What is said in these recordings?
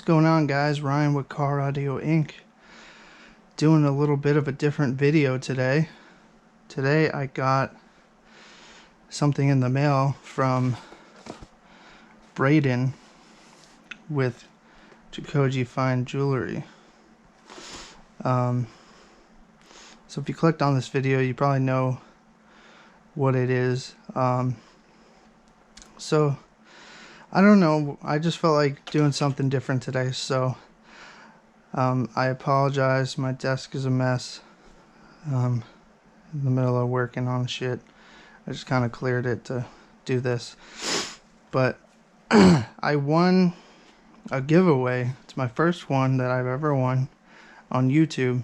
going on, guys? Ryan with Car Audio Inc. Doing a little bit of a different video today. Today I got something in the mail from Braden with Jacoje Fine Jewelry. So if you clicked on this video, you probably know what it is. So I don't know, I just felt like doing something different today, so I apologize. My desk is a mess. In the middle of working on shit, I just kind of cleared it to do this. But I won a giveaway. It's my first one that I've ever won on YouTube,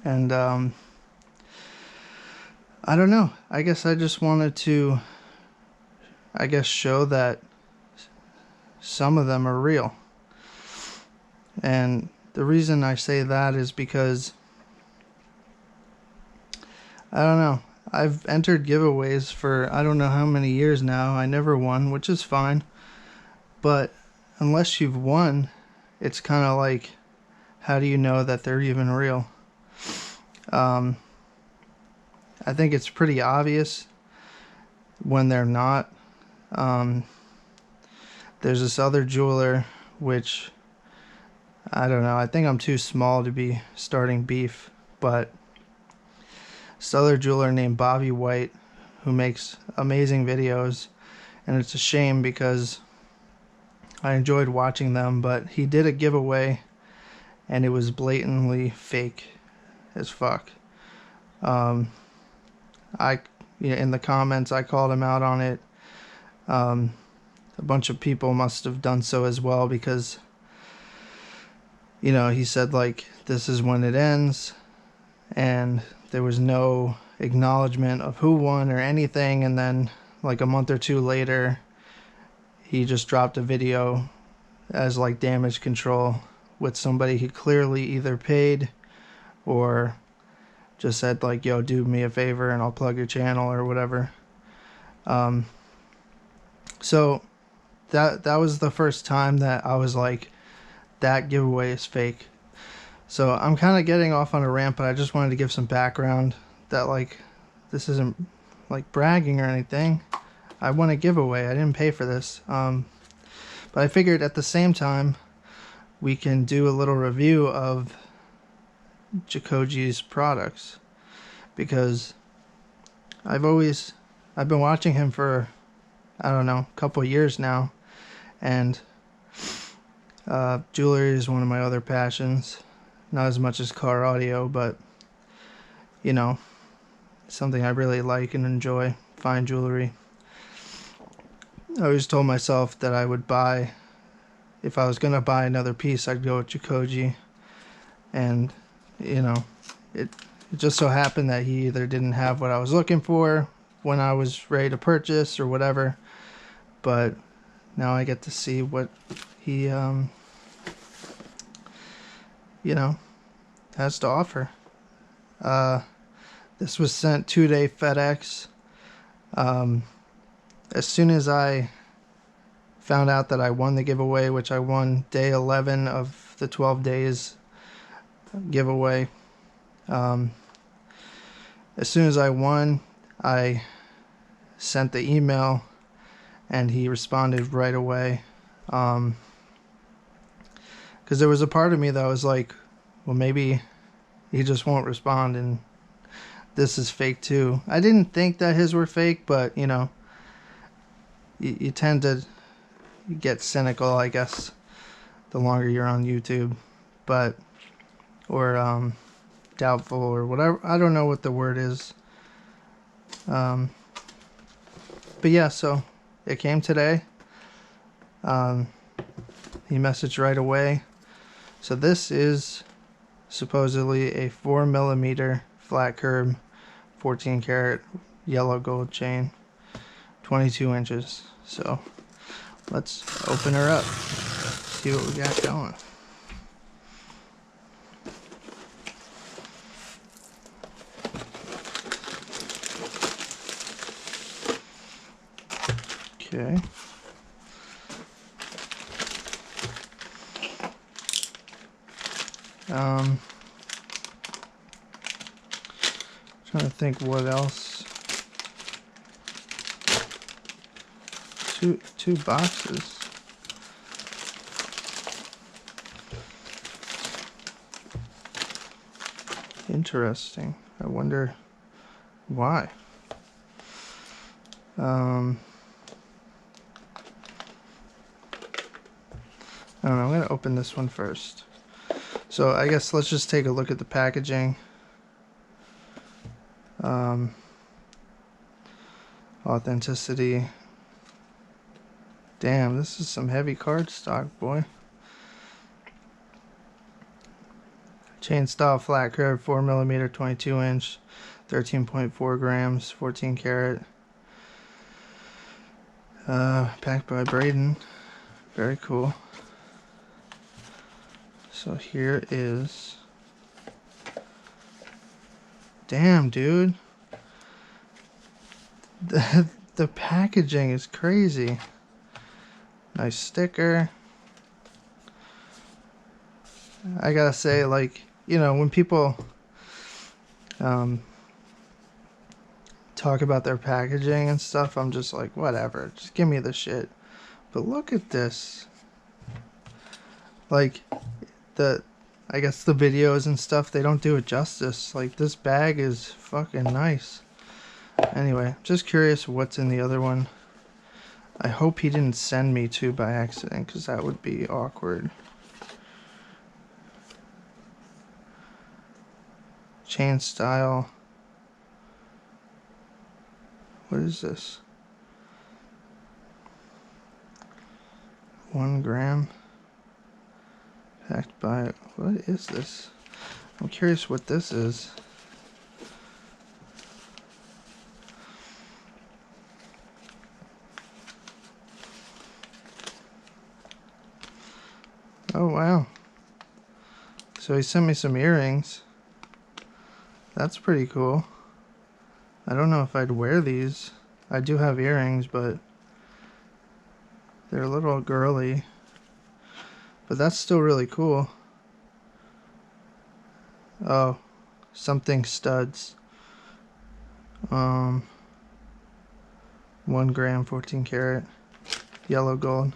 and I don't know, I guess I just wanted to show that some of them are real. And the reason I say that is because I don't know, I've entered giveaways for I don't know how many years now. I never won, which is fine, but unless you've won, it's kind of like, how do you know that they're even real? I think it's pretty obvious when they're not. There's this other jeweler, which I don't know, I think I'm too small to be starting beef, but this other jeweler named Bobby White, who makes amazing videos, and it's a shame because I enjoyed watching them, but he did a giveaway and it was blatantly fake as fuck. In the comments I called him out on it. A bunch of people must have done so as well, because he said like, this is when it ends, and there was no acknowledgement of who won or anything. And then like a month or two later, he just dropped a video as like damage control with somebody he clearly either paid or just said like, yo, do me a favor and I'll plug your channel or whatever. So that was the first time that I was like, that giveaway is fake. So I'm kind of getting off on a rant, but I just wanted to give some background that like, this isn't like bragging or anything. I won a giveaway. I didn't pay for this. But I figured at the same time we can do a little review of Jacoje's products, because I've been watching him for, I don't know, a couple years now, and jewelry is one of my other passions. Not as much as car audio, but something I really like and enjoy. Fine jewelry. I always told myself that I would buy, if I was gonna buy another piece, I'd go with Jacoje. And it just so happened that he either didn't have what I was looking for when I was ready to purchase or whatever, but now I get to see what he has to offer. This was sent 2-day FedEx. As soon as I found out that I won the giveaway, which I won day 11 of the 12 days giveaway, as soon as I won, I sent the email and he responded right away. Because there was a part of me that was like, well, maybe he just won't respond and this is fake too. I didn't think that his were fake, but you tend to get cynical, I guess, the longer you're on YouTube, or doubtful or whatever. I don't know what the word is. But yeah, so it came today. He messaged right away. So this is supposedly a 4mm flat curb, 14 karat yellow gold chain, 22 inches. So let's open her up, see what we got going. Okay. Trying to think what else. Two boxes. Interesting. I wonder why. I don't know. I'm going to open this one first. So I guess let's just take a look at the packaging. Authenticity. Damn, this is some heavy cardstock, boy. Chain style flat curve, 4mm, 22-inch, 13.4 grams, 14 karat. Packed by Braden. Very cool. So here is. Damn, dude. The packaging is crazy. Nice sticker. I gotta say, like, you know, when people talk about their packaging and stuff, I'm just like, whatever, just give me the shit. But look at this. Like, I guess the videos and stuff, they don't do it justice. Like, this bag is fucking nice. Anyway, just curious what's in the other one. I hope he didn't send me two by accident, because that would be awkward. Chain style. What is this? 1 gram. Packed by. What is this? I'm curious what this is. Oh wow. So he sent me some earrings. That's pretty cool. I don't know if I'd wear these. I do have earrings, but they're a little girly. But that's still really cool. Oh, something studs. 1 gram, 14 karat, yellow gold.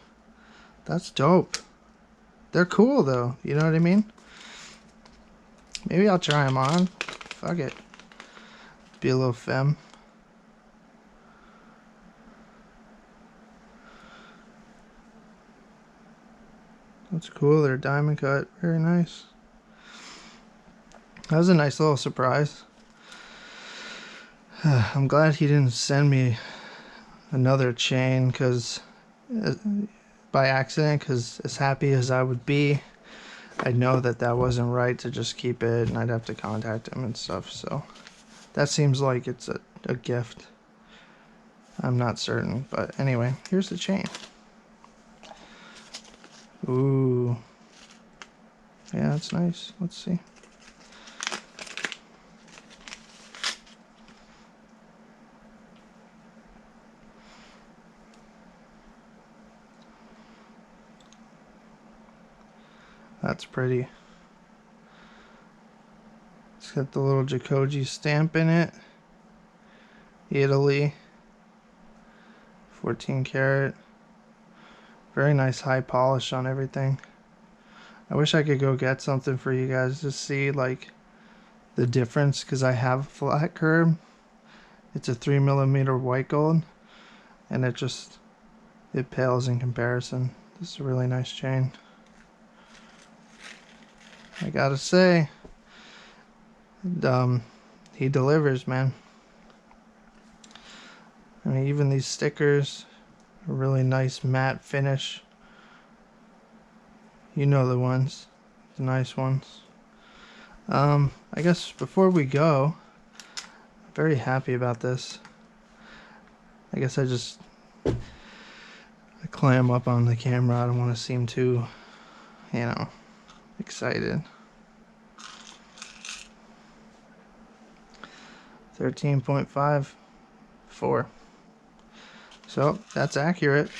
That's dope. They're cool though, you know what I mean? Maybe I'll try them on. Fuck it. Be a little femme. That's cool. They're diamond cut. Very nice. That was a nice little surprise. I'm glad he didn't send me another chain by accident, because as happy as I would be, I know that wasn't right to just keep it, and I'd have to contact him and stuff. So that seems like it's a gift. I'm not certain, but anyway, here's the chain. Ooh. Yeah, that's nice. Let's see. That's pretty. It's got the little Jacoje stamp in it. Italy. 14 karat. Very nice high polish on everything. I wish I could go get something for you guys to see like the difference, because I have a flat curb. It's a 3mm white gold, and it pales in comparison. This is a really nice chain. I gotta say, he delivers, man. I mean, even these stickers, a really nice matte finish. You know the ones, the nice ones. I guess before we go, I'm very happy about this. I guess I clam up on the camera. I don't want to seem too, excited. 13.54. So that's accurate.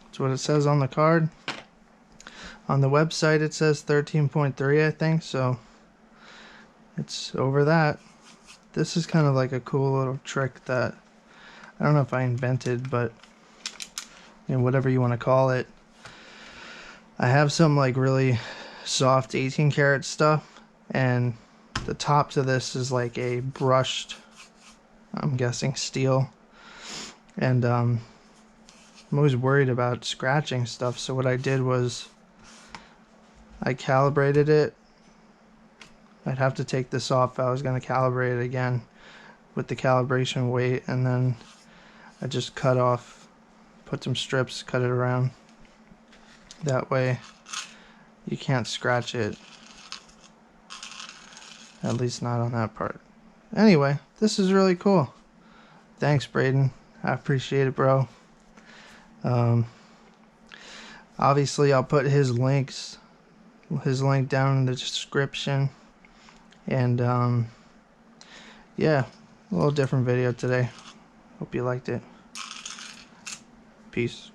That's what it says on the card. On the website it says 13.3, I think, so it's over that. This is kind of like a cool little trick that I don't know if I invented, but you know, whatever you want to call it. I have some like really soft 18 karat stuff, and the top to this is like a brushed, I'm guessing, steel, and I'm always worried about scratching stuff, so what I did was I calibrated it. I'd have to take this off if I was going to calibrate it again with the calibration weight, and then I just cut off, put some strips, cut it around. That way you can't scratch it, at least not on that part. Anyway, this is really cool. Thanks, Braden. I appreciate it, bro. Obviously I'll put his link down in the description. And yeah, a little different video today. Hope you liked it. Peace.